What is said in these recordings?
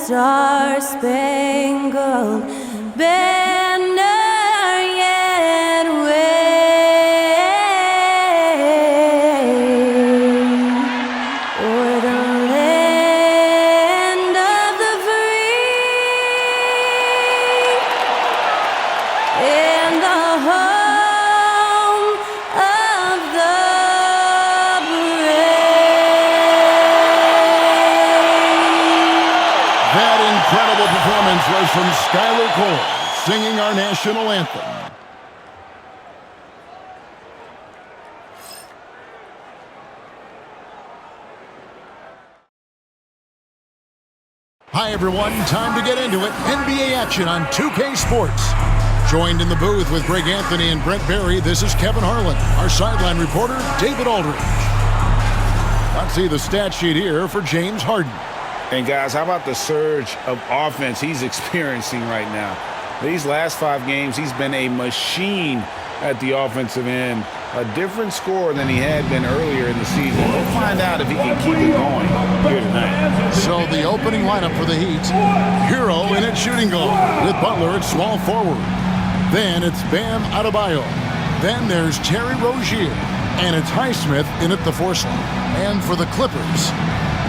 star-spangled banner yet wave o'er the land of the free and the home of the brave. That incredible performance was from Skylar Cole, singing our national anthem. Hi everyone, time to get into it. NBA action on 2K Sports. Joined in the booth with Greg Anthony and Brent Barry, this is Kevin Harlan. Our sideline reporter, David Aldridge. Let's see the stat sheet here for James Harden. And guys, how about the surge of offense he's experiencing right now? These last 5 games, he's been a machine at the offensive end. A different scorer than he had been earlier in the season. We'll find out if he can keep it going here tonight. So the opening lineup for the Heat, Hero in at shooting guard with Butler at small forward. Then it's Bam Adebayo. Then there's Terry Rozier. And it's Highsmith in at the 4 slot. And for the Clippers,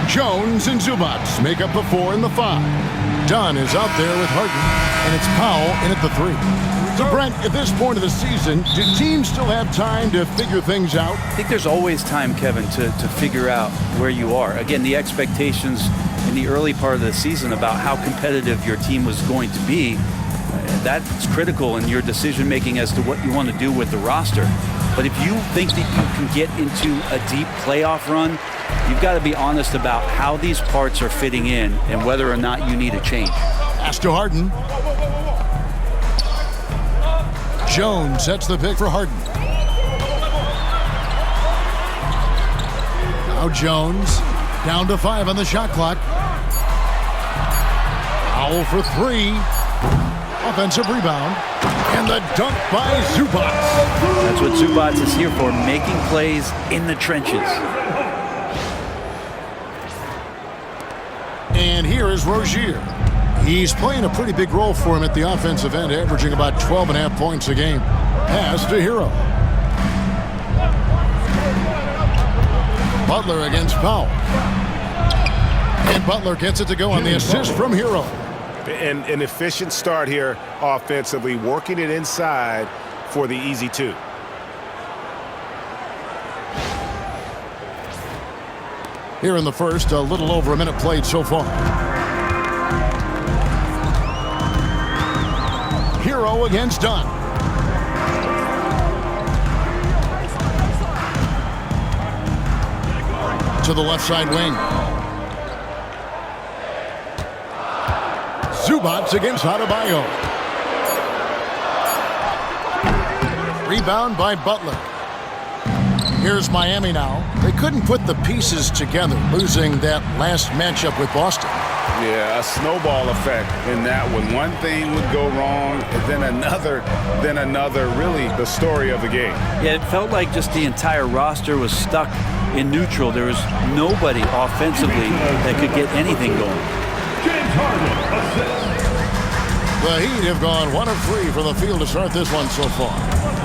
Jones and Zubac make up the 4 and the 5. Dunn is out there with Harden, and it's Powell in at the 3. So, Brent, at this point of the season, do teams still have time to figure things out? I think there's always time, Kevin, to figure out where you are. Again, the expectations in the early part of the season about how competitive your team was going to be, that's critical in your decision-making as to what you want to do with the roster. But if you think that you can get into a deep playoff run, you've got to be honest about how these parts are fitting in and whether or not you need a change. Pass to Harden. Jones sets the pick for Harden. Now Jones down to 5 on the shot clock. Powell for 3. Offensive rebound. And the dunk by Zubac. That's what Zubac is here for, making plays in the trenches. And here is Rozier. He's playing a pretty big role for him at the offensive end, averaging about 12.5 points a game. Pass to Hero. Butler against Powell. And Butler gets it to go on the assist from Hero. An efficient start here offensively, working it inside for the easy 2. Here in the first, a little over a minute played so far. Hero against Dunn. To the left side wing. Zubac against Adebayo. Rebound by Butler. Here's Miami now. They couldn't put the pieces together, losing that last matchup with Boston. Yeah, a snowball effect in that one. One thing would go wrong, and then another, really the story of the game. Yeah, it felt like just the entire roster was stuck in neutral. There was nobody offensively that could get anything going. The Heat have gone 1 of 3 from the field to start this one so far.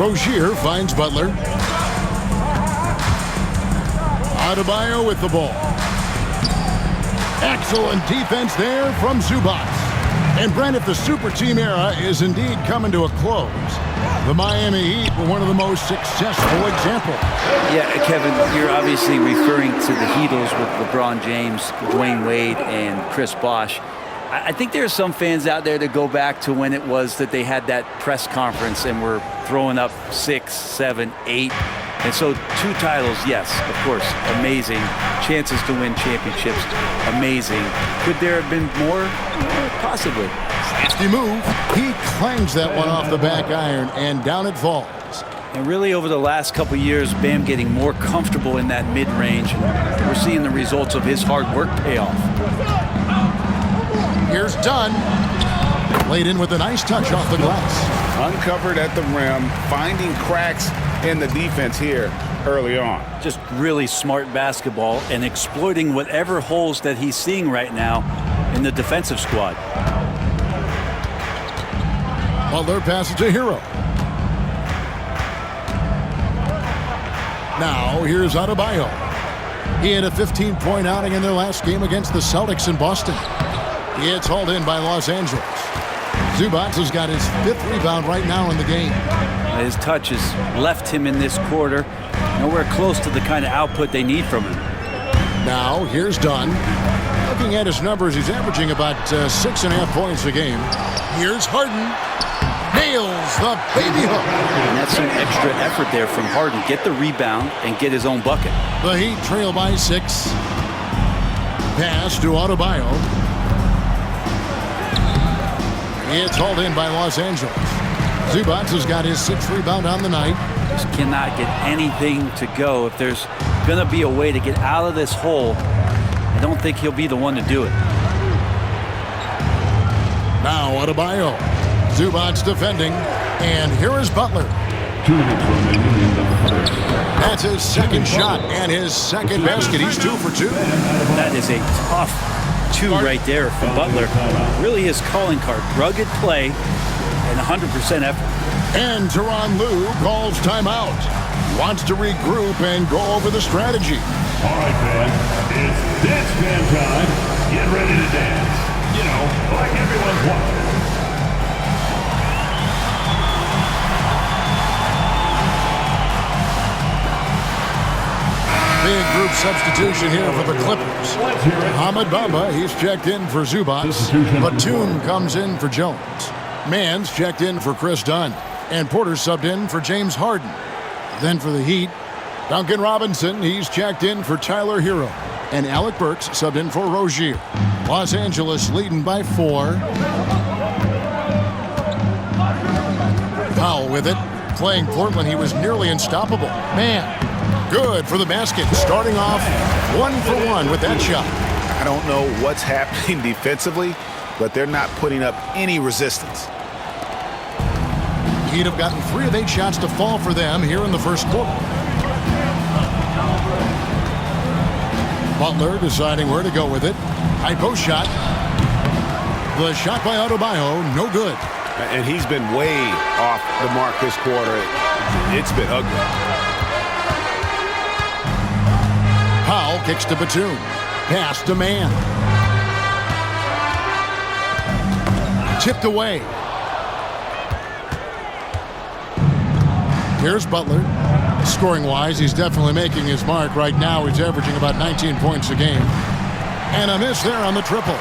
Rozier finds Butler. Adebayo with the ball. Excellent defense there from Zubac. And Brent, if the super team era is indeed coming to a close, the Miami Heat were one of the most successful examples. Yeah, Kevin, you're obviously referring to the Heatles with LeBron James, Dwayne Wade, and Chris Bosh. I think there are some fans out there that go back to when it was that they had that press conference and were throwing up 6, 7, 8. And so 2 titles, yes, of course, amazing. Chances to win championships, amazing. Could there have been more? Possibly. Nasty move. He clangs that one off the back iron, and down it falls. And really over the last couple years, Bam getting more comfortable in that mid-range. We're seeing the results of his hard work pay off. Here's Dunn. Laid in with a nice touch off the glass. Uncovered at the rim, finding cracks in the defense here early on. Just really smart basketball and exploiting whatever holes that he's seeing right now in the defensive squad. Butler passes to Hero. Now here's Adebayo. He had a 15-point outing in their last game against the Celtics in Boston. It's hauled in by Los Angeles. Zubac has got his 5th rebound right now in the game. His touch has left him in this quarter. Nowhere close to the kind of output they need from him. Now here's Dunn. Looking at his numbers, he's averaging about 6.5 points a game. Here's Harden. Nails the baby hook. And that's some extra effort there from Harden. Get the rebound and get his own bucket. The Heat trail by 6. Pass to Adebayo. It's hauled in by Los Angeles. Zubac has got his 6th rebound on the night. Just cannot get anything to go. If there's going to be a way to get out of this hole, I don't think he'll be the one to do it. Now Adebayo. Zubac defending, and here is Butler. 2 minutes remaining in the first. That's his 2nd shot and his 2nd basket. He's 2 for 2. That is a tough 2 right there from Butler. Really his calling card. Rugged play and 100% effort. And Tyronn Lue calls timeout. Wants to regroup and go over the strategy. All right, fans, it's dance band time. Get ready to dance. You know, like everyone's watching. Big group substitution here for the Clippers. Ahmed Bamba, he's checked in for Zubac. Batum comes in for Jones. Mann's checked in for Chris Dunn. And Porter subbed in for James Harden. Then for the Heat, Duncan Robinson, he's checked in for Tyler Hero. And Alec Burks subbed in for Rozier. Los Angeles leading by 4. Powell with it. Playing Portland, he was nearly unstoppable. Man, good for the basket. Starting off 1 for 1 with that shot. I don't know what's happening defensively, but they're not putting up any resistance. He'd have gotten 3 of 8 shots to fall for them here in the first quarter. Butler deciding where to go with it. High post shot. The shot by Adebayo, no good. And he's been way off the mark this quarter. It's been ugly. Powell kicks to Batum. Pass to Mann. Tipped away. Here's Butler. Scoring-wise, he's definitely making his mark. Right now, he's averaging about 19 points a game. And a miss there on the triple.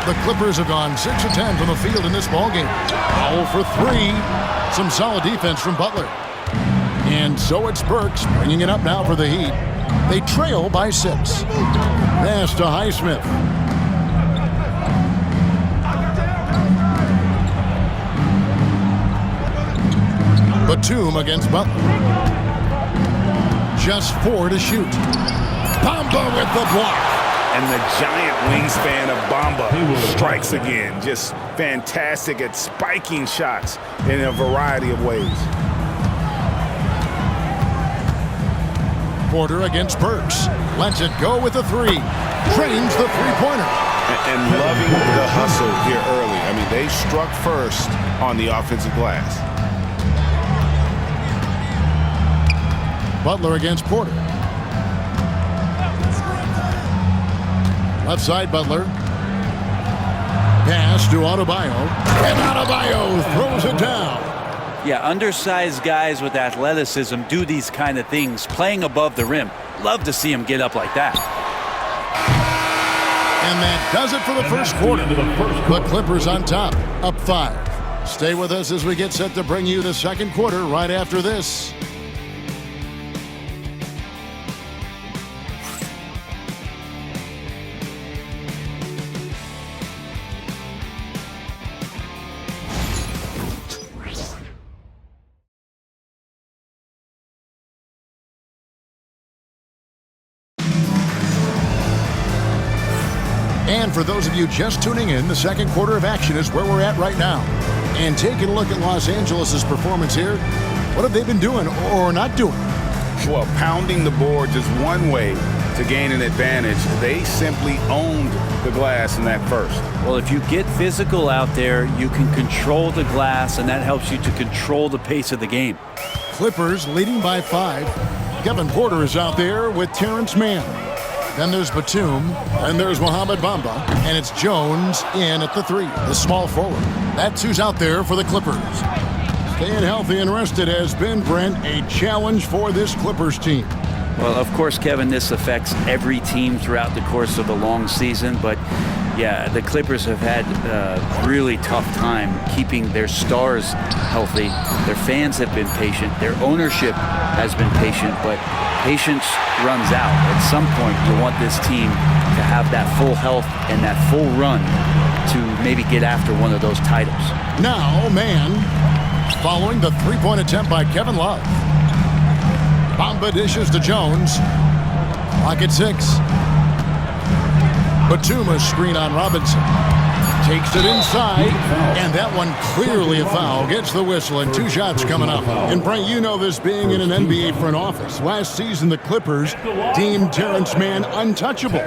The Clippers have gone 6 of 10 from the field in this ballgame. Powell for 3. Some solid defense from Butler. And so it's Burks bringing it up now for the Heat. They trail by 6. Pass to Highsmith. Batum against Butler. Just 4 to shoot. Bamba with the block. And the giant wingspan of Bamba strikes again. Just fantastic at spiking shots in a variety of ways. Porter against Burks. Lets it go with the 3. Trains the three-pointer. And loving the hustle here early. I mean, they struck first on the offensive glass. Butler against Porter. Left side, Butler. Pass to Adebayo. And Adebayo throws it down. Yeah, undersized guys with athleticism do these kind of things, playing above the rim. Love to see him get up like that. And that does it for the first quarter. The Clippers on top, up 5. Stay with us as we get set to bring you the second quarter right after this. And for those of you just tuning in, the second quarter of action is where we're at right now. And taking a look at Los Angeles' performance here, what have they been doing or not doing? Well, pounding the boards is one way, to gain an advantage. They simply owned the glass in that first. Well, if you get physical out there, you can control the glass, and that helps you to control the pace of the game. Clippers leading by 5. Kevin Porter is out there with Terrence Mann. Then there's Batum, and there's Mohamed Bamba, and it's Jones in at the 3, the small forward. That's who's out there for the Clippers. Staying healthy and rested has been, Brent, a challenge for this Clippers team. Well, of course, Kevin, this affects every team throughout the course of a long season, but yeah, the Clippers have had a really tough time keeping their stars healthy. Their fans have been patient. Their ownership has been patient, but patience runs out. At some point, you want this team to have that full health and that full run to maybe get after one of those titles. Now, Mann, following the three-point attempt by Kevin Love. Bamba dishes to Jones. Pocket 6. Batuma screen on Robinson. Takes it inside, and that one clearly a foul. Gets the whistle, and 2 shots coming up. And Brent, you know this being in an NBA front office. Last season, the Clippers deemed Terrence Mann untouchable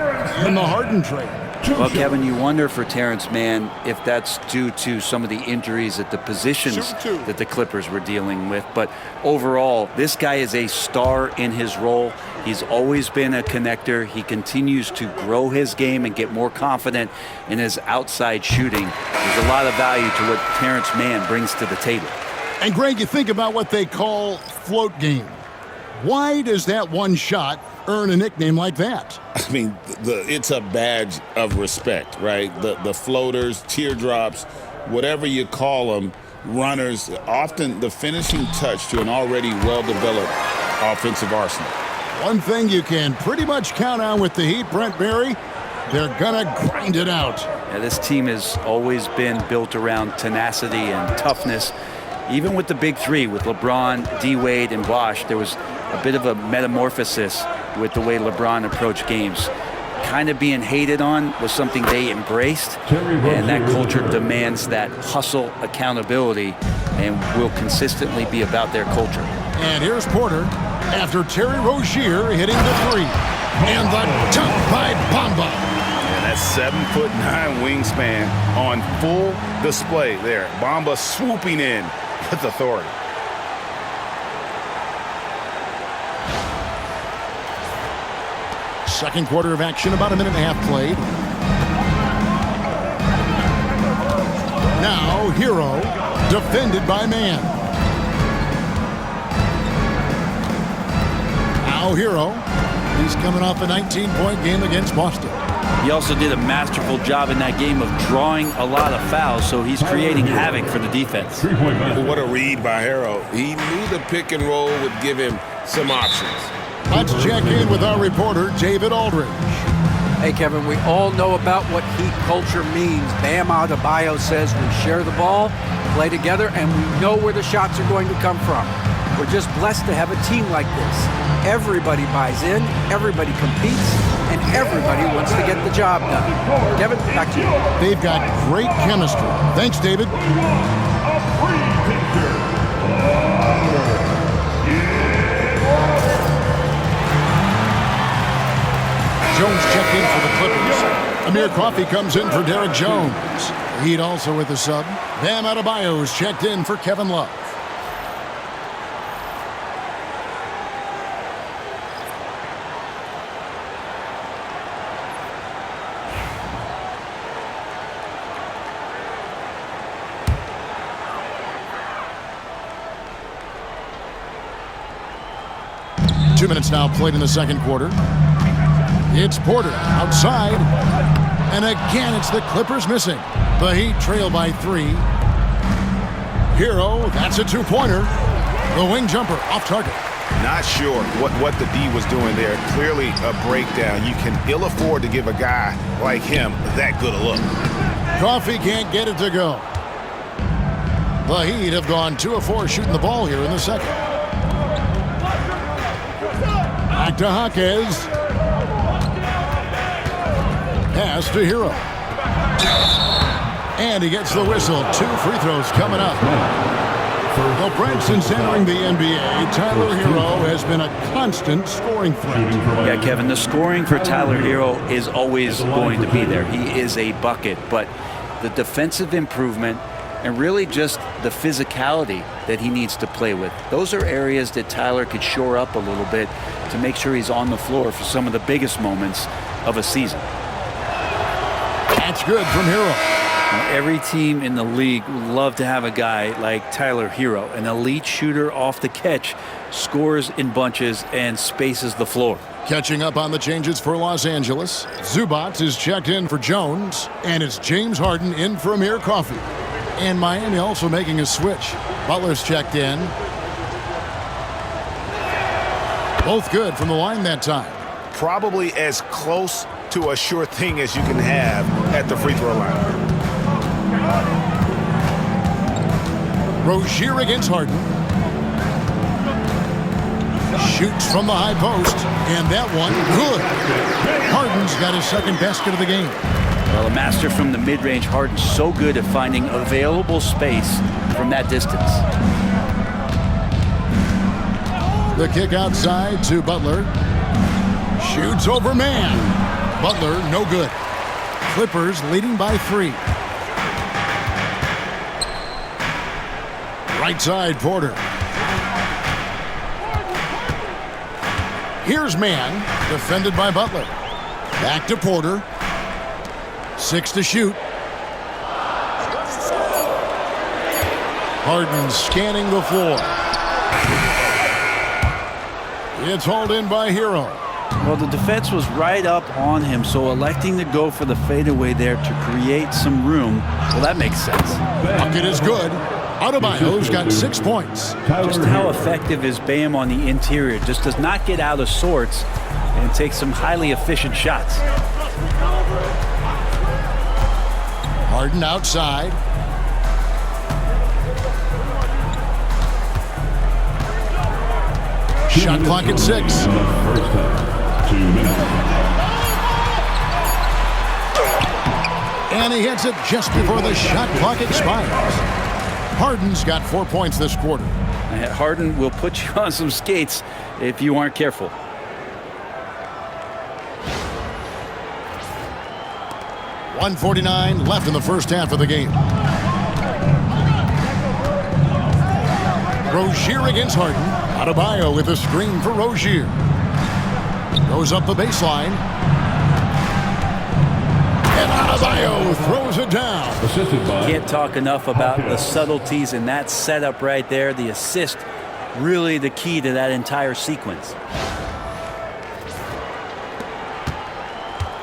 in the Harden trade. Well, Kevin, you wonder for Terrence Mann if that's due to some of the injuries at the positions that the Clippers were dealing with. But overall, this guy is a star in his role. He's always been a connector. He continues to grow his game and get more confident in his outside shooting. There's a lot of value to what Terrence Mann brings to the table. And Greg, you think about what they call float game. Why does that one shot earn a nickname like that? I mean, it's a badge of respect, right? The floaters, teardrops, whatever you call them, runners, often the finishing touch to an already well-developed offensive arsenal. One thing you can pretty much count on with the Heat, Brent Barry, they're gonna grind it out. Yeah, this team has always been built around tenacity and toughness. Even with the big 3, with LeBron, D-Wade, and Bosh, there was a bit of a metamorphosis with the way LeBron approached games. Kind of being hated on was something they embraced, and that culture demands that hustle accountability and will consistently be about their culture. And here's Porter after Terry Rozier hitting the 3. And the dunk by Bamba. And that 7'9" wingspan on full display there. Bamba swooping in with authority. Second quarter of action, about a minute and a half played. Now, Hero, defended by Mann. Now, Hero, he's coming off a 19-point game against Boston. He also did a masterful job in that game of drawing a lot of fouls, so he's creating havoc for the defense. What a read by Harrell. He knew the pick and roll would give him some options. Let's check in with our reporter, David Aldridge. Hey, Kevin, we all know about what Heat culture means. Bam Adebayo says we share the ball, play together, and we know where the shots are going to come from. We're just blessed to have a team like this. Everybody buys in, everybody competes, and everybody wants to get the job done. Kevin, back to you. They've got great chemistry. Thanks, David. Jones checked in for the Clippers. Amir Coffey comes in for Derek Jones. Heat also with the sub. Bam Adebayo's checked in for Kevin Love. Two minutes now played in the second quarter. It's Porter outside. And again, it's the Clippers missing. The Heat trail by 3. Hero, that's a two-pointer. The wing jumper off target. Not sure what the D was doing there. Clearly a breakdown. You can ill afford to give a guy like him that good a look. Coffey can't get it to go. The Heat have gone 2 of 4 shooting the ball here in the second. Back to Jaquez. Pass to Hero. And he gets the whistle. 2 free throws coming up. Well, Brent, since entering the NBA, Tyler Hero has been a constant scoring threat. Yeah, Kevin, the scoring for Tyler Hero is always going to be there. He is a bucket, but the defensive improvement and really just the physicality that he needs to play with. Those are areas that Tyler could shore up a little bit to make sure he's on the floor for some of the biggest moments of a season. That's good from Hero. Every team in the league would love to have a guy like Tyler Hero, an elite shooter off the catch, scores in bunches and spaces the floor. Catching up on the changes for Los Angeles, Zubac is checked in for Jones, and it's James Harden in for Amir Coffey. And Miami also making a switch. Butler's checked in. Both good from the line that time. Probably as close to a sure thing as you can have at the free throw line. Rozier against Harden. Shoots from the high post, and that one good. Harden's got his second basket of the game. Well, a master from the mid-range. Harden's so good at finding available space from that distance. The kick outside to Butler. Shoots over man. Butler, no good. Clippers leading by 3. Right side, Porter. Here's man, defended by Butler. Back to Porter. 6 to shoot. Harden scanning the floor. It's hauled in by Hero. Well, the defense was right up on him, so electing to go for the fadeaway there to create some room, well, that makes sense. Bucket is good. Adebayo's got 6 points. Just how effective is Bam on the interior? Just does not get out of sorts and takes some highly efficient shots. Harden outside. Shot clock at 6. And he hits it just before the shot clock expires. Harden's got 4 points this quarter. Harden will put you on some skates if you aren't careful. .149 left in the first half of the game. Rozier against Harden. Adebayo with a screen for Rozier. Goes up the baseline. And Adebayo throws it down. Can't talk enough about the subtleties in that setup right there. The assist, really the key to that entire sequence.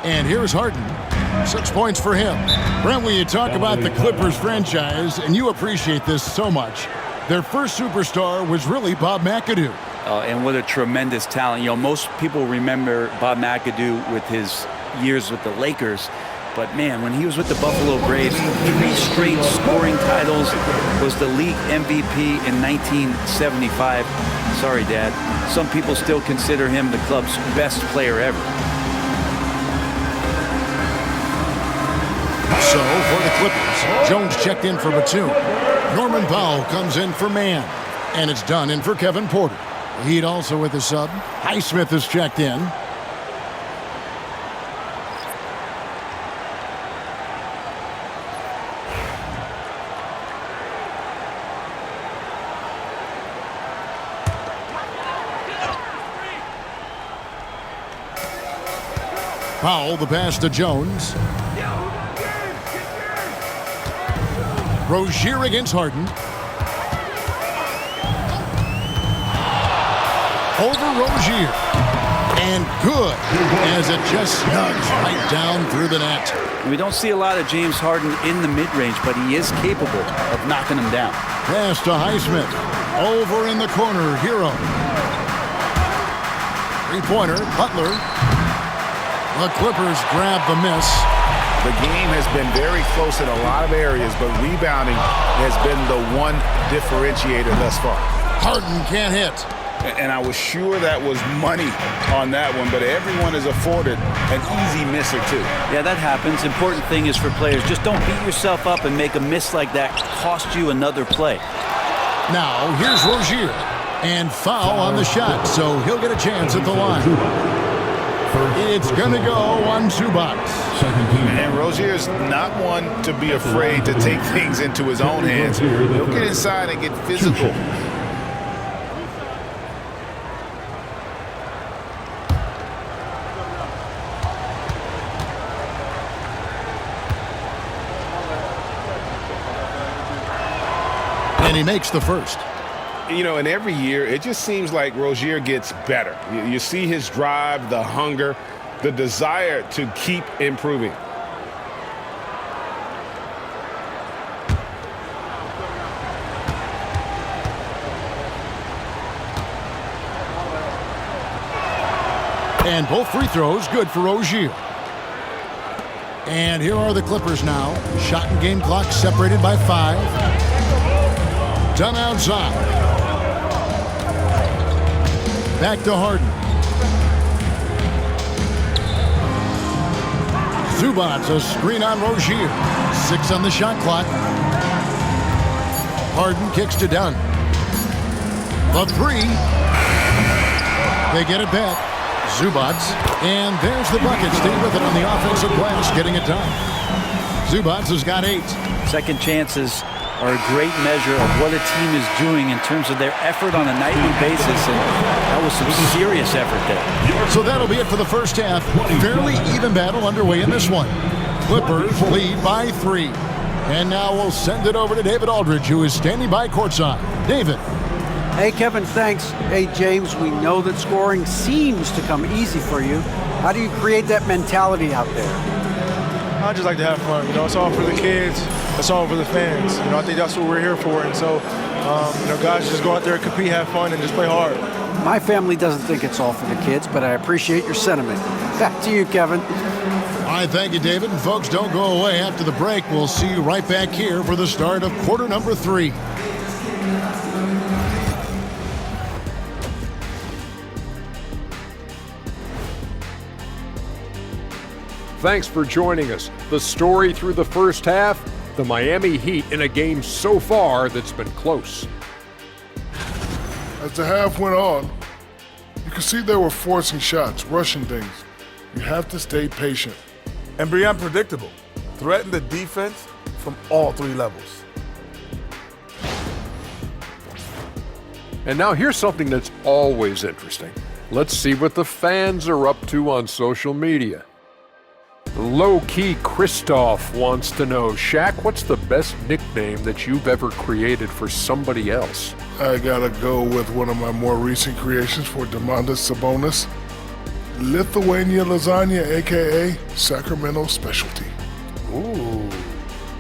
And here's Harden. 6 points for him. Brent, when you talk about the Clippers franchise, and you appreciate this so much, their first superstar was really Bob McAdoo. And what a tremendous talent. You know, most people remember Bob McAdoo with his years with the Lakers. But, man, when he was with the Buffalo Braves, 3 straight scoring titles, was the league MVP in 1975. Sorry, Dad. Some people still consider him the club's best player ever. So, for the Clippers, Jones checked in for Batum. Norman Powell comes in for Mann. And it's done in for Kevin Porter. The Heat also with a sub. Highsmith is checked in. Powell, the pass to Jones. Rozier against Harden. Over Rozier. And good, as it just snugs right down through the net. We don't see a lot of James Harden in the mid-range, but he is capable of knocking them down. Pass to Highsmith. Over in the corner, Hero. Three-pointer, Butler. The Clippers grab the miss. The game has been very close in a lot of areas, but rebounding has been the one differentiator thus far. Harden can't hit. And I was sure that was money on that one, but everyone is afforded an easy misser too. Yeah, that happens. Important thing is for players, just don't beat yourself up and make a miss like that cost you another play. Now, here's Rozier. And foul on the shot, so he'll get a chance at the line. It's going to go on Zubac. And Rozier's not one to be afraid to take things into his own hands. He'll get inside and get physical. And he makes the first. You know, and every year, it just seems like Rozier gets better. You see his drive, the hunger, the desire to keep improving. And both free throws good for Rozier. And here are the Clippers now. Shot and game clock separated by 5. Done outside. Back to Harden. Zubac, a screen on Rozier. 6 on the shot clock. Harden kicks to Dunn. The 3. They get it back. Zubac. And there's the bucket. Stay with it on the offensive glass, getting it done. Zubac has got 8. Second chances are a great measure of what a team is doing in terms of their effort on a nightly basis, and that was some serious effort there. So that'll be it for the first half. Fairly even battle underway in this one. Clippers lead by 3. And now we'll send it over to David Aldridge, who is standing by courtside. David. Hey, Kevin, thanks. Hey, James, we know that scoring seems to come easy for you. How do you create that mentality out there? I just like to have fun. You know, it's all for the kids. It's all for the fans. You know, I think that's what we're here for. And so, you know, guys, just go out there, compete, have fun, and just play hard. My family doesn't think it's all for the kids, but I appreciate your sentiment. Back to you, Kevin. All right, thank you, David. And folks, don't go away after the break. We'll see you right back here for the start of quarter number 3. Thanks for joining us. The story through the first half, the Miami Heat in a game so far that's been close. As the half went on, you could see they were forcing shots, rushing things. You have to stay patient. And be unpredictable. Threaten the defense from all 3 levels. And now here's something that's always interesting. Let's see what the fans are up to on social media. Low-key Christoph wants to know, Shaq, what's the best nickname that you've ever created for somebody else? I gotta go with one of my more recent creations for Domantas Sabonis. Lithuania lasagna, aka Sacramento specialty. Ooh.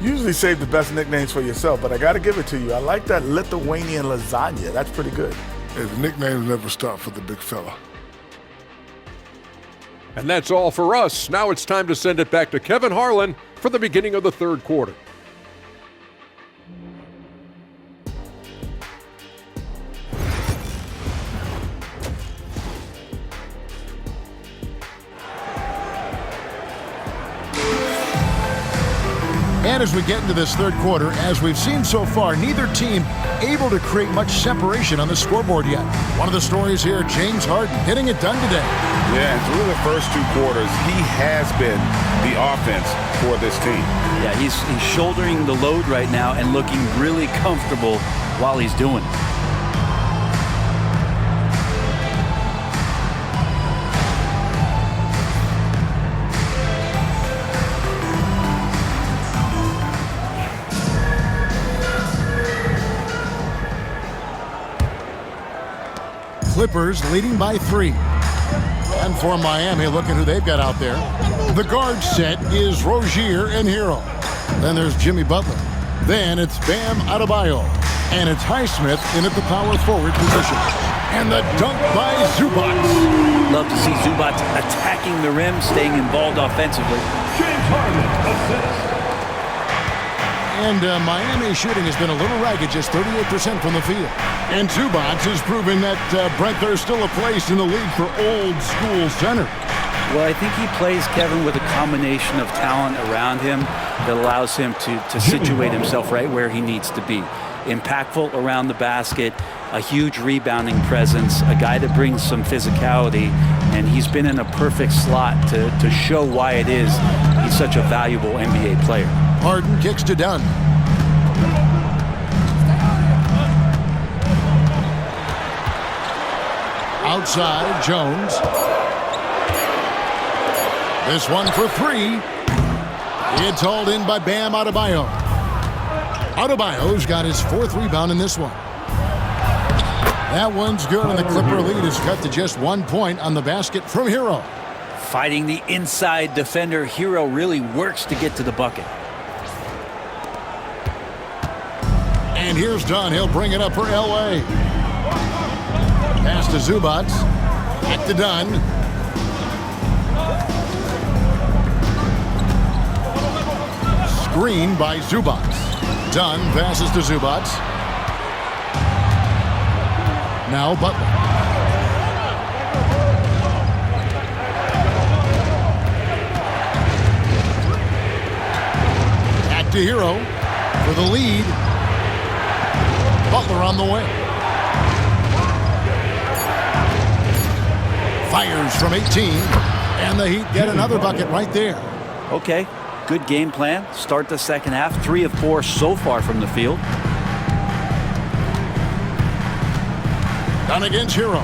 Usually save the best nicknames for yourself, but I gotta give it to you. I like that Lithuanian lasagna. That's pretty good. Hey, the nicknames never stop for the big fella. And that's all for us. Now it's time to send it back to Kevin Harlan for the beginning of the third quarter. And as we get into this third quarter, as we've seen so far, neither team able to create much separation on the scoreboard yet. One of the stories here, James Harden getting it done today. Yeah, and through the first 2 quarters, he has been the offense for this team. Yeah, he's shouldering the load right now and looking really comfortable while he's doing it. Clippers leading by 3. And for Miami, look at who they've got out there. The guard set is Rozier and Hero. Then there's Jimmy Butler. Then it's Bam Adebayo. And it's Highsmith in at the power forward position. And the dunk by Zubac. Love to see Zubac attacking the rim, staying involved offensively. James Harden assists. And Miami's shooting has been a little ragged, just 38% from the field. And Zubac is proving that, Brent, there's still a place in the league for old school center. Well, I think he plays, Kevin, with a combination of talent around him that allows him to situate himself right where he needs to be. impactful around the basket, a huge rebounding presence, a guy that brings some physicality, and he's been in a perfect slot to show why it is he's such a valuable NBA player. Harden kicks to Dunn. Outside, Jones. This one for three. It's hauled in by Bam Adebayo. Adebayo's got his 4th rebound in this one. That one's good, and the Clipper lead is cut to just 1 point on the basket from Hero. Fighting the inside defender, Hero really works to get to the bucket. And here's Dunn. He'll bring it up for L.A. Pass to Zubac. Back to Dunn. Screen by Zubac. Dunn passes to Zubac. Now Butler. Back to Hero for the lead. Butler on the way. Fires from 18. And the Heat get another bucket right there. Okay, good game plan. Start the second half. 3 of 4 so far from the field. Dunn against Hero.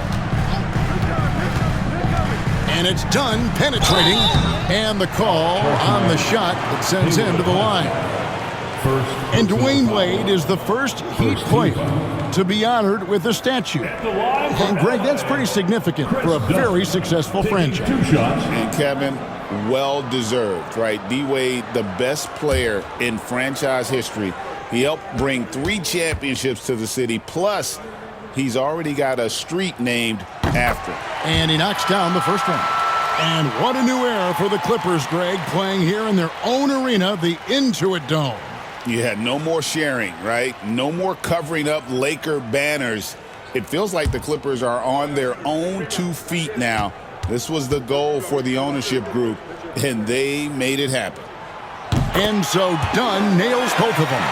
And it's Dunn penetrating. And the call on the shot that sends him to the line. And Dwayne Wade is the first Heat player to be honored with a statue. And Greg, that's pretty significant for a very successful franchise. And Kevin, well deserved, right? D-Wade, the best player in franchise history. He helped bring 3 championships to the city, plus he's already got a street named after him. And he knocks down the first one. And what a new era for the Clippers, Greg, playing here in their own arena, the Intuit Dome. Yeah, no more sharing, right? No more covering up Laker banners. It feels like the Clippers are on their own 2 feet now. This was the goal for the ownership group, and they made it happen. And so Dunn nails both of them.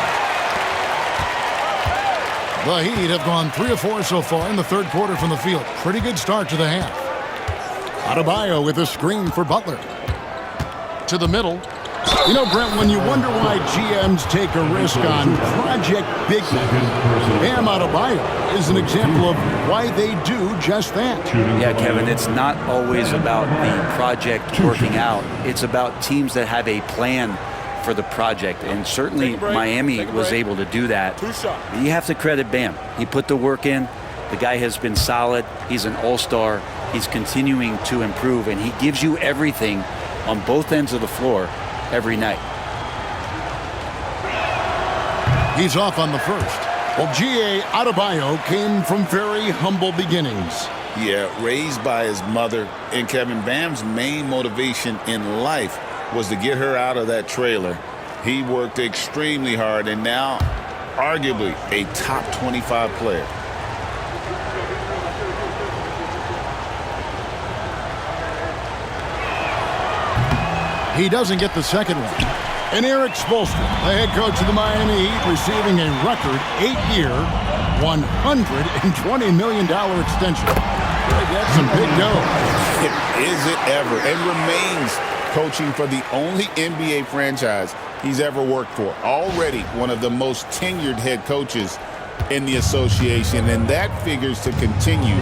The Heat have gone 3 of 4 so far in the third quarter from the field. Pretty good start to the half. Adebayo with a screen for Butler. To the middle. You know, Brent, when you wonder why GMs take a risk on Project Big Man, Bam Adebayo is an example of why they do just that. Yeah, Kevin, it's not always about the project working out. It's about teams that have a plan for the project, and certainly Miami was able to do that. You have to credit Bam. He put the work in. The guy has been solid. He's an all-star. He's continuing to improve, and he gives you everything on both ends of the floor every night. He's off on the first. Well, G.A. Adebayo came from very humble beginnings. Yeah, raised by his mother. And Kevin, Bam's main motivation in life was to get her out of that trailer. He worked extremely hard, and now arguably a top 25 player. He doesn't get the second one. And Eric Spoelstra, the head coach of the Miami Heat, receiving a record 8-year, $120 million extension. That's some big dough. Is it ever? And remains coaching for the only NBA franchise he's ever worked for. Already one of the most tenured head coaches in the association, and that figures to continue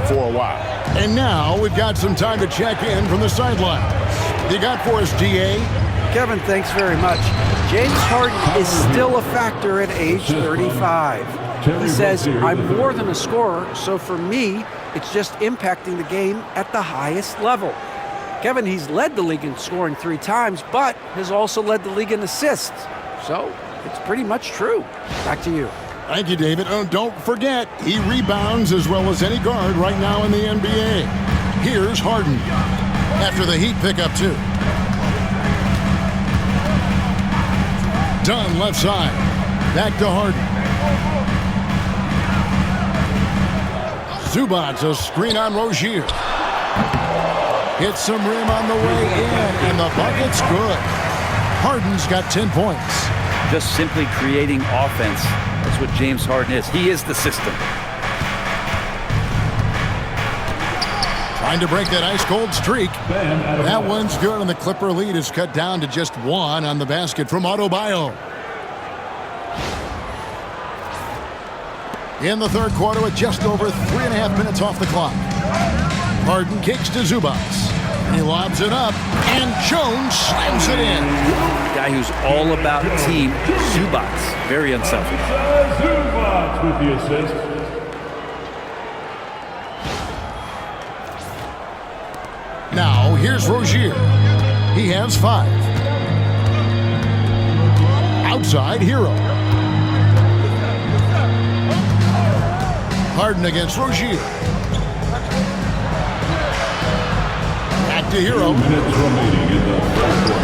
for a while. And now we've got some time to check in from the sidelines. You got for us, D.A.? Kevin, thanks very much. James Harden is still a factor at age 35. He says, I'm more than a scorer, so for me, it's just impacting the game at the highest level. Kevin, he's led the league in scoring 3 times, but has also led the league in assists. So it's pretty much true. Back to you. Thank you, David. Oh, don't forget, he rebounds as well as any guard right now in the NBA. Here's Harden after the Heat pick up 2. Dunn left side. Back to Harden. Zubac, a screen on Rozier. Hits some rim on the way in, and the bucket's good. Harden's got 10 points. Just simply creating offense That's what James Harden is. He is the system. Trying to break that ice-cold streak. That one's good, and the Clipper lead is cut down to just one on the basket from Adebayo. In the third quarter with just over 3.5 minutes off the clock. Harden kicks to Zubats. He lobs it up, and Jones slams it in. A guy who's all about team. Zubats, very unselfish. Zubats with the assist. Now, here's Rozier. He has 5. Outside, Hero. Harden against Rozier. Back to Hero.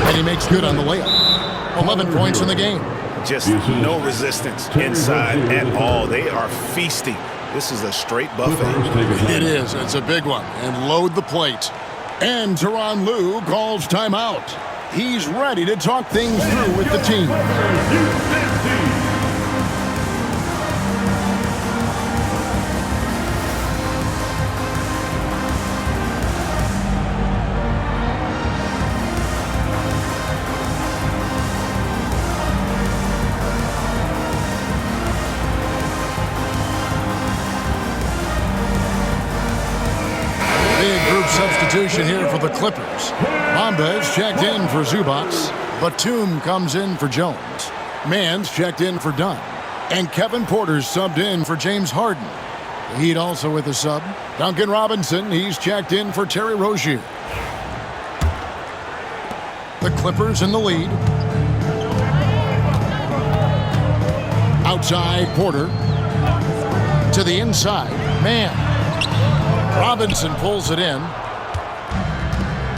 And he makes good on the layup. 11 points in the game. Just no resistance inside at all. They are feasting. This is a straight buffet. It is. It's a big one. And load the plate. And Tyronn Lue calls timeout. He's ready to talk things through with the team. Substitution here for the Clippers. Bamba is checked in for Zubats. Batum comes in for Jones. Mann's checked in for Dunn. And Kevin Porter's subbed in for James Harden. The Heat also with a sub. Duncan Robinson, he's checked in for Terry Rozier. The Clippers in the lead. Outside, Porter. To the inside, Mann. Robinson pulls it in.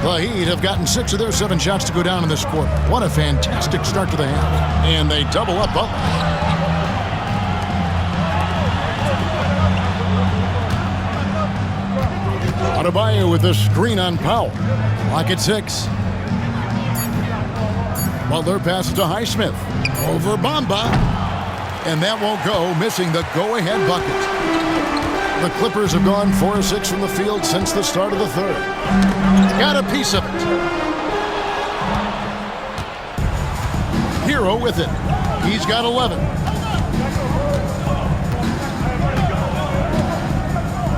The Heat have gotten 6 of their 7 shots to go down in this quarter. What a fantastic start to the half. And they double up Butler. Adebayo with the screen on Powell. Lock at 6. Butler passes to Highsmith. Over Bamba. And that won't go, missing the go-ahead bucket. The Clippers have gone 4 of 6 from the field since the start of the third. Got a piece of it. Hero with it. He's got 11.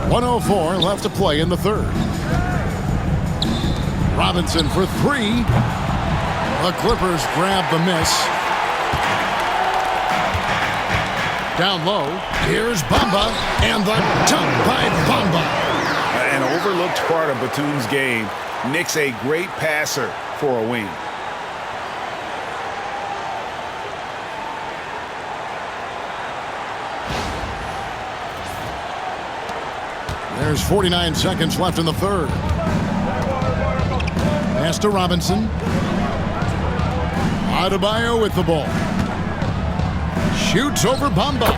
1:04 left to play in the third. Robinson for 3. The Clippers grab the miss. Down low, here's Bamba, and the dunk by Bamba. An overlooked part of Batum's game. Nick's a great passer for a wing. There's 49 seconds left in the third. Pass to Robinson. Adebayo with the ball. Shoots over Bamba.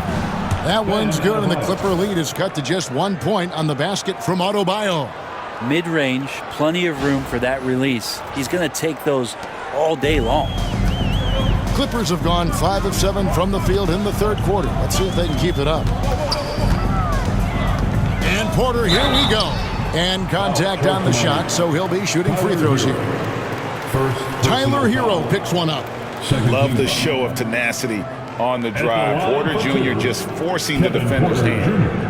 That one's good, and the Clipper lead is cut to just 1 point on the basket from Adebayo. Mid-range, plenty of room for that release. He's going to take those all day long. Clippers have gone 5 of 7 from the field in the third quarter. Let's see if they can keep it up. And Porter, here we go. And contact on the shot, so he'll be shooting free throws here. Tyler Hero picks one up. Love the show of tenacity on the drive. Porter Jr. just forcing the defender's hand.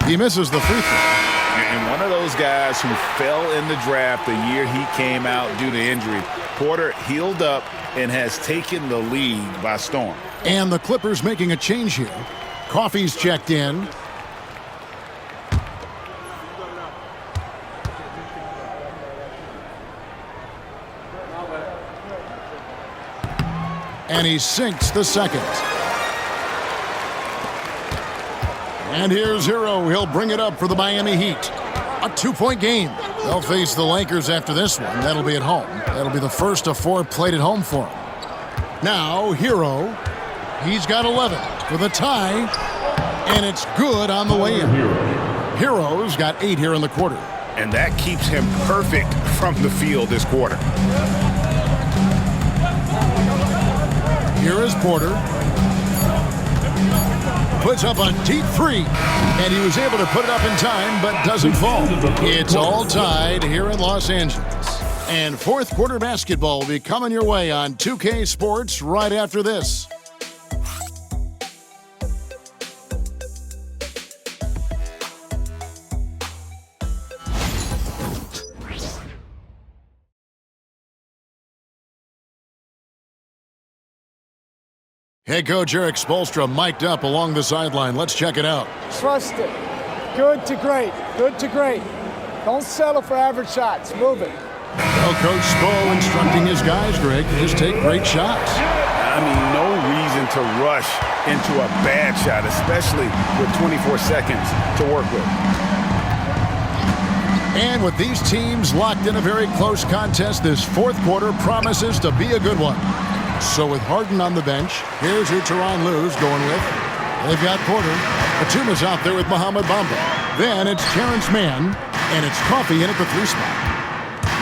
He misses the free throw. And one of those guys who fell in the draft the year he came out due to injury. Porter healed up and has taken the lead by storm. And the Clippers making a change here. Coffey's checked in. And he sinks the second. And here's Hero. He'll bring it up for the Miami Heat. A 2-point game. They'll face the Lakers after this one. That'll be at home. That'll be the first of 4 played at home for them. Now, Hero. He's got 11 for the tie, and it's good on the way in. Hero's got 8 here in the quarter. And that keeps him perfect from the field this quarter. Here is Porter. Puts up a deep 3, and he was able to put it up in time, but doesn't fall. It's all tied here in Los Angeles. And fourth quarter basketball will be coming your way on 2K Sports right after this. Head coach Eric Spoelstra mic'd up along the sideline. Let's check it out. Trust it. Good to great. Good to great. Don't settle for average shots. Move it. Well, Coach Spo instructing his guys, Greg, to just take great shots. I mean, no reason to rush into a bad shot, especially with 24 seconds to work with. And with these teams locked in a very close contest, this fourth quarter promises to be a good one. So with Harden on the bench, here's who Tyronn Lue's going with. They've got Porter. Atuma's out there with Mohamed Bamba. Then it's Terrence Mann, and it's Coffey in at the 3 spot.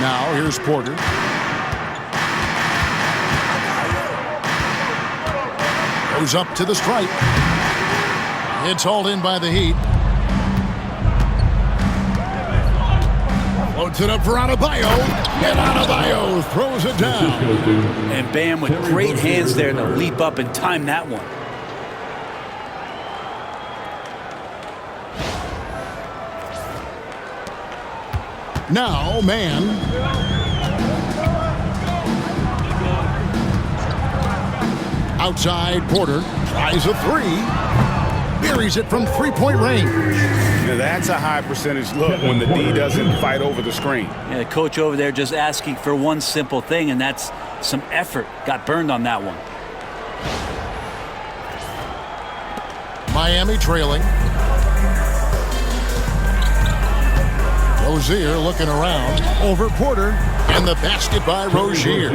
Now here's Porter. Goes up to the stripe. It's hauled in by the Heat. Floats it up for Adebayo, and Adebayo throws it down. And Bam with great hands there to leap up and time that one. Now, Mann. Outside, Porter tries a 3. Buries it from 3-point range. Now that's a high percentage look when the D doesn't fight over the screen. Yeah, the coach over there just asking for one simple thing, and that's some effort. Got burned on that one. Miami trailing. Rozier looking around over Porter, and the basket by Rozier.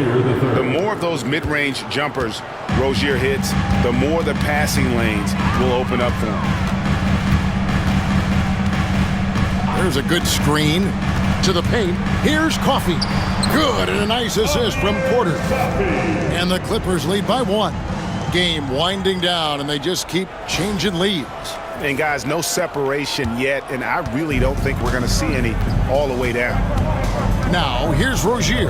The more of those mid-range jumpers Rozier hits, the more the passing lanes will open up for him. There's a good screen to the paint. Here's Coffey. Good, and a nice assist from Porter. And the Clippers lead by 1. Game winding down, and they just keep changing leads. And guys, no separation yet, and I really don't think we're going to see any all the way down. Now, here's Rozier.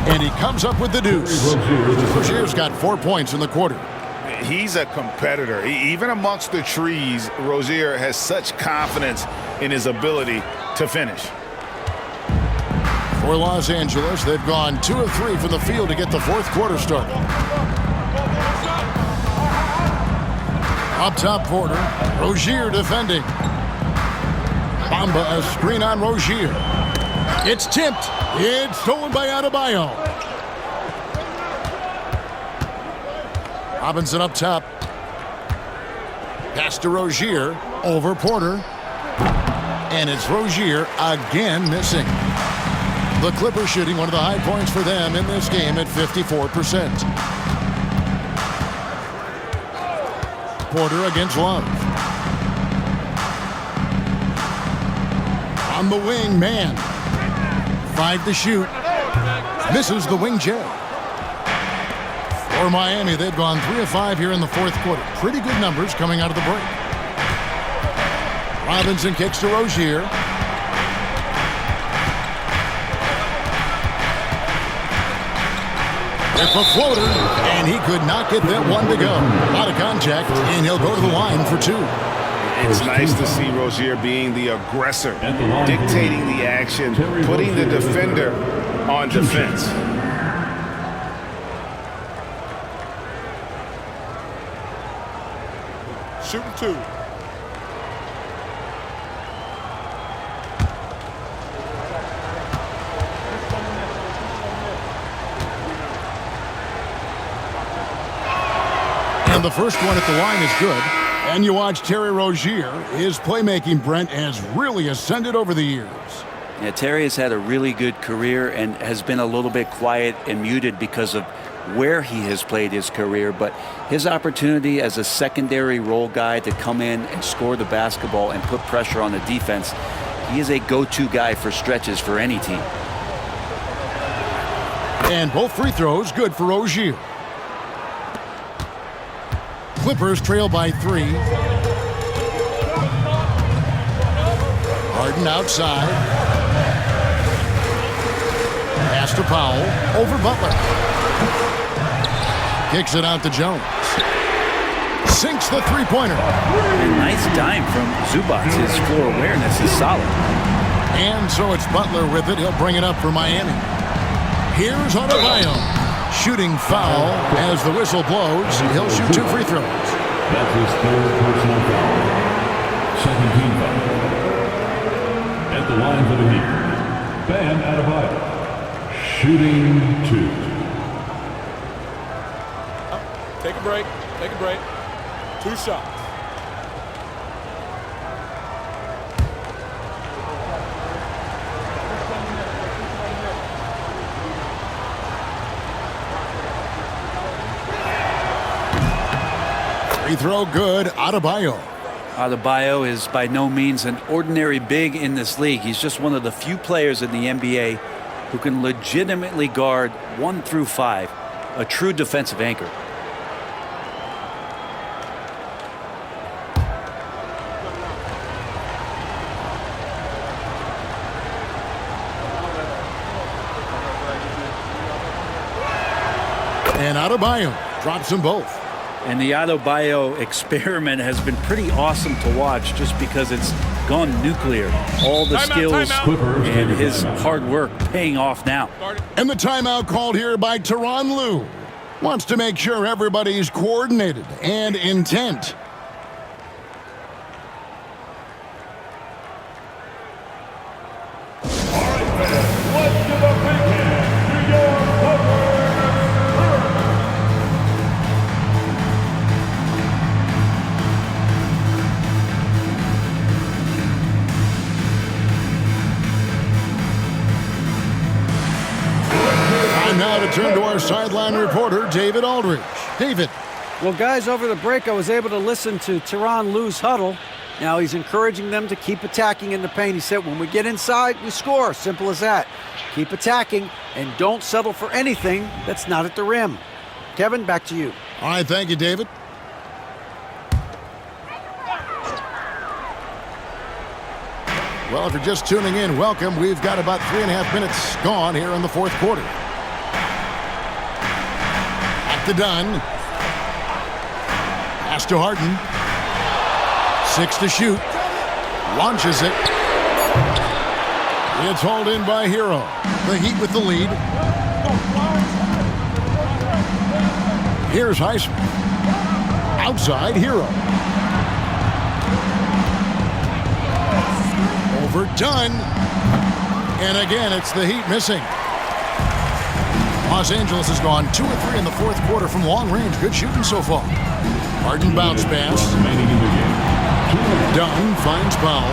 And he comes up with the deuce. Rozier's got 4 points in the quarter. He's a competitor. Even amongst the trees, Rozier has such confidence in his ability to finish. For Los Angeles, they've gone 2 of 3 from the field to get the fourth quarter started. Up top, Porter. Rozier defending. Bamba a screen on Rozier. It's tipped. It's stolen by Adebayo. Robinson up top. Pass to Rozier. Over Porter. And it's Rozier again missing. The Clippers shooting one of the high points for them in this game at 54%. Porter against Love. On the wing, Mann. 5 to shoot. Misses the wing J. For Miami, they've gone 3 of 5 here in the fourth quarter. Pretty good numbers coming out of the break. Robinson kicks to Rozier. With a floater, and he could not get that one to go. Out of contact, and he'll go to the line for 2. It's nice to see Rozier being the aggressor, dictating the action, putting the defender on defense. Shooting 2. And the first one at the line is good. And you watch Terry Rozier. His playmaking, Brent, has really ascended over the years. Yeah, Terry has had a really good career and has been a little bit quiet and muted because of where he has played his career, but his opportunity as a secondary role guy to come in and score the basketball and put pressure on the defense, he is a go-to guy for stretches for any team. And both free throws good for Rozier. Clippers trail by 3. Harden outside. Pass to Powell. Over Butler. Kicks it out to Jones. Sinks the three-pointer. A nice dime from Zubac. His floor awareness is solid. And so it's Butler with it. He'll bring it up for Miami. Here's Adebayo. Shooting foul as the whistle blows. He'll shoot 2 free throws. That's his 3rd personal foul. Second team foul. At the line for the Heat, Bam Adebayo. Shooting 2. Take a break. Take a break. 2 shots. Free throw good. Adebayo. Adebayo is by no means an ordinary big in this league. He's just one of the few players in the NBA who can legitimately guard 1 through 5, a true defensive anchor. And Adebayo drops them both. And the Adebayo experiment has been pretty awesome to watch just because it's gone nuclear. All the skills and his hard work paying off now. And the timeout called here by Tyronn Lue. Wants to make sure everybody's coordinated and intent. Now to turn to our sideline reporter, David Aldridge. David. Well, guys, over the break, I was able to listen to Tyronn Lue's huddle. Now he's encouraging them to keep attacking in the paint. He said, when we get inside, we score. Simple as that. Keep attacking and don't settle for anything that's not at the rim. Kevin, back to you. All right, thank you, David. Well, if you're just tuning in, welcome. We've got about 3.5 minutes gone here in the 4th quarter. To Dunn. Pass to Harden. 6 to shoot. Launches it. It's hauled in by Hero. The Heat with the lead. Here's Highsmith. Outside, Hero. Over Dunn. And again, it's the Heat missing. Los Angeles has gone 2 or 3 in the 4th quarter from long range. Good shooting so far. Harden bounce pass. Dunn finds Powell.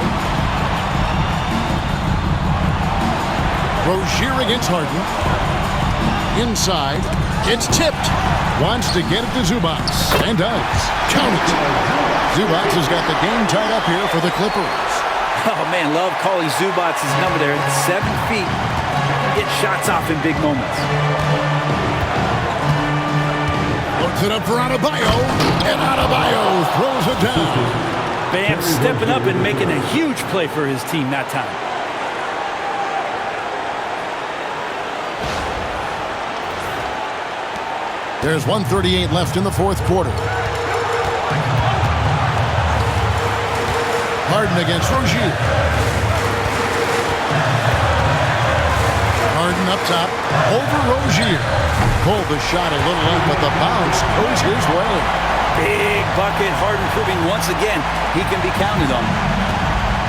Rozier against Harden. Inside. It's tipped. Wants to get it to Zubac. And does. Count it. Zubac has got the game tied up here for the Clippers. Oh, man, love calling Zubac's number there. 7 feet. Get shots off in big moments. Looks it up for Adebayo, and Adebayo throws it down. Bam stepping up and making a huge play for his team that time. There's 1:38 left in the 4th quarter. Harden against Rozier. Harden up top, over Rozier. Pulled the shot a little late, but the bounce goes his way. Big bucket. Harden proving once again he can be counted on.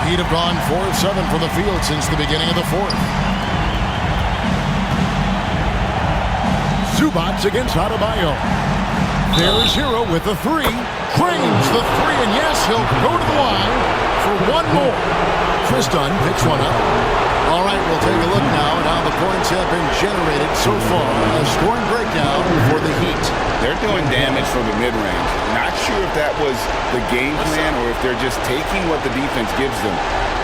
He'd have gone 4 of 7 from the field since the beginning of the 4th. Zubac against Adebayo. There's Hero with the 3. Frames the 3, and yes, he'll go to the line for one more. Chris Dunn picks one up. All right, we'll take a look now at how the points have been generated so far. A scoring breakdown for the Heat. They're doing damage from the mid-range. Not sure if that was the game plan or if they're just taking what the defense gives them.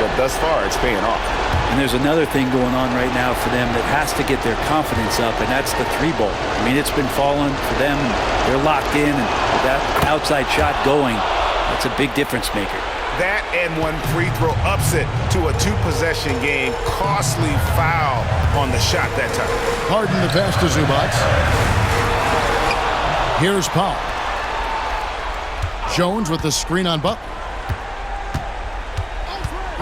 But thus far, it's paying off. And there's another thing going on right now for them that has to get their confidence up, and that's the three-ball. I mean, it's been falling for them. They're locked in, and that outside shot going, that's a big difference maker. That and one free throw upset to a two-possession game. Costly foul on the shot that time. Harden the pass to Zubac. Here's Paul. Jones with the screen on Butler.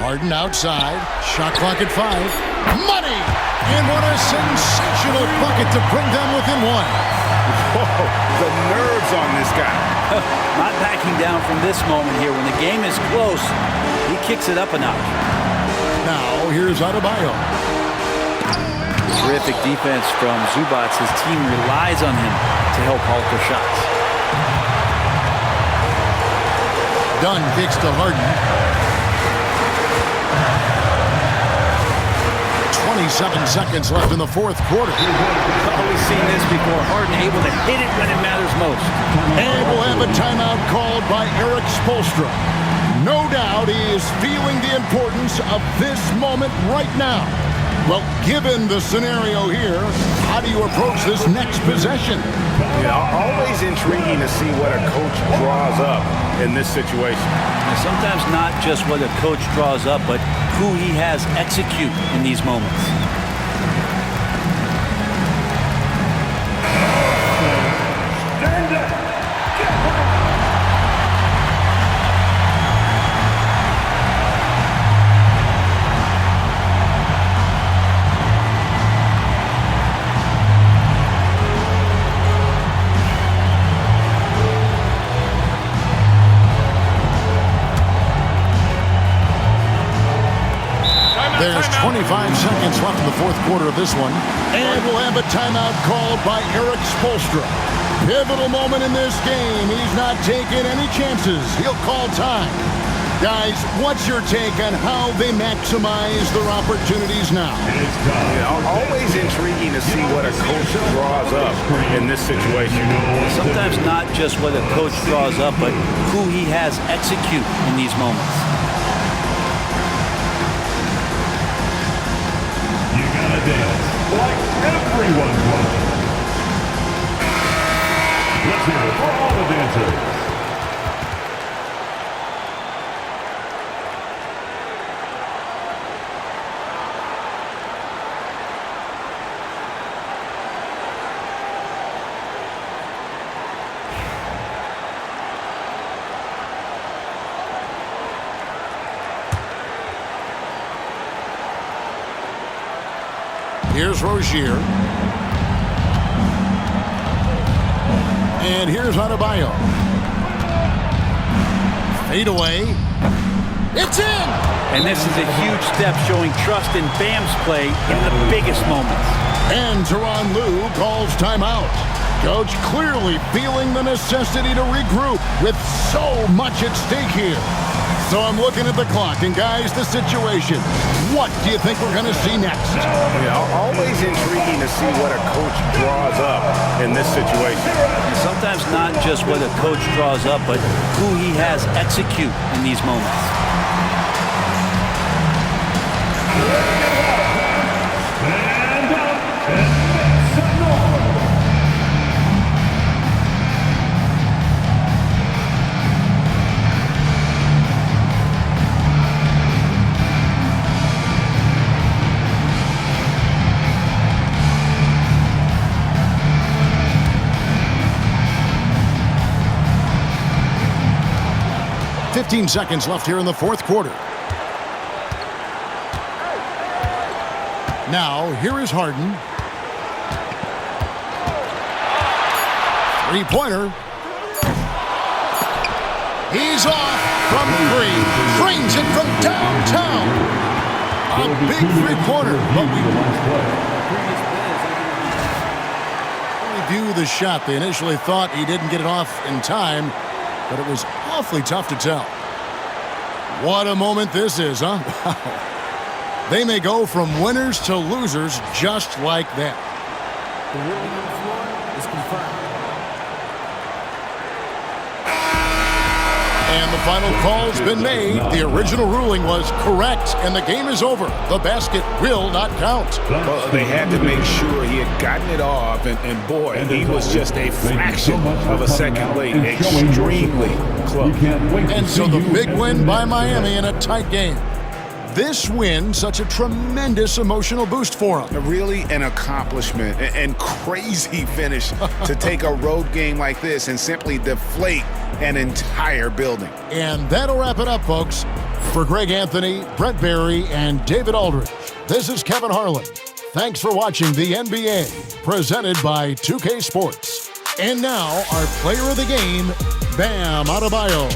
Harden outside. Shot clock at 5. Money! And what a sensational bucket to bring them within one. Whoa, the nerves on this guy. Not backing down from this moment here. When the game is close, he kicks it up a notch. Now, here's Adebayo. Terrific defense from Zubac. His team relies on him to help halt their shots. Dunn kicks to Harden. 27 seconds left in the fourth quarter. Always seen this before. Harden able to hit it when it matters most. And we'll have a timeout called by Eric Spoelstra. No doubt he is feeling the importance of this moment right now. Well, given the scenario here, how do you approach this next possession? Yeah, always intriguing to see what a coach draws up in this situation. And sometimes not just what a coach draws up, but who he has execute in these moments. Stand up. There's 25 seconds left in the fourth quarter of this one. And we'll have a timeout called by Eric Spoelstra. Pivotal moment in this game. He's not taking any chances. He'll call time. Guys, what's your take on how they maximize their opportunities now? Yeah, always intriguing to see what a coach draws up in this situation. Sometimes not just what a coach draws up, but who he has execute in these moments. Dance like everyone's watching. Let's hear it for all the dancers. Here's Rozier. And here's Adebayo. Fade away. It's in! And this is a huge step showing trust in Bam's play in the biggest moments. And Tyronn Lue calls timeout. Coach clearly feeling the necessity to regroup with so much at stake here. So I'm looking at the clock, and guys, the situation. What do you think we're going to see next? Yeah, always intriguing to see what a coach draws up in this situation. And sometimes not just what a coach draws up, but who he has execute in these moments. Stand up and make some noise. Fifteen seconds left here in the fourth quarter. Now, here is Harden. Three-pointer. He's off from three. Drains it from downtown. A big three-pointer. But we view the shot. They initially thought he didn't get it off in time, but it was awfully tough to tell. What a moment this is, huh? Wow. They may go from winners to losers just like that. The ruling on the floor is confirmed. And the final call's been made. The original ruling was correct, and the game is over. The basket will not count. Well, they had to make sure he had gotten it off, and boy, he was just a fraction of a second late. Extremely close. And so the big win by Miami in a tight game. This win, such a tremendous emotional boost for them. Really an accomplishment and crazy finish to take a road game like this and simply deflate an entire building. And that'll wrap it up, folks. For Greg Anthony, Brent Barry, and David Aldridge, this is Kevin Harlan. Thanks for watching the NBA, presented by 2K Sports. And now, our player of the game, Bam Adebayo.